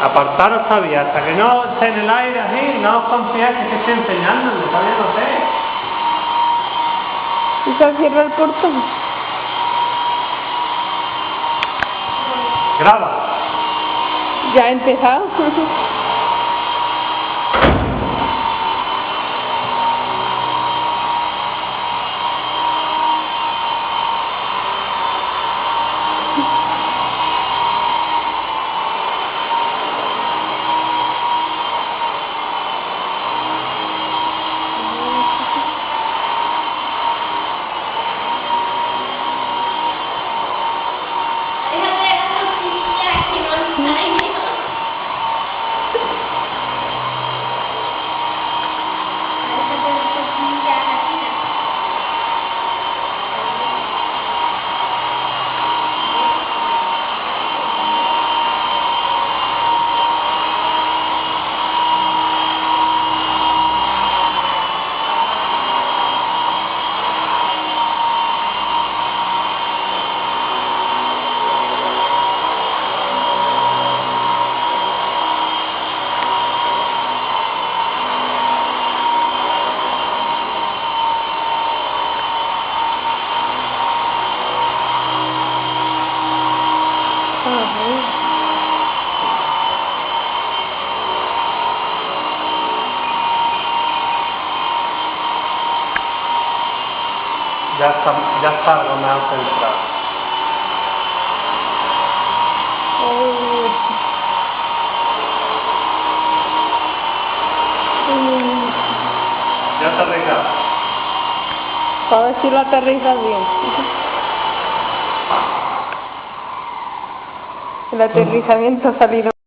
Apartaros todavía, hasta que no esté en el aire así, no os confiáis que estoy enseñándole, todavía no sé. ¿Y se cierra el portón? Graba. ¿Ya ha empezado? Ya está lo más centrado. Ya está aterrizado. Para ver si lo aterriza bien. El aterrizamiento ha salido.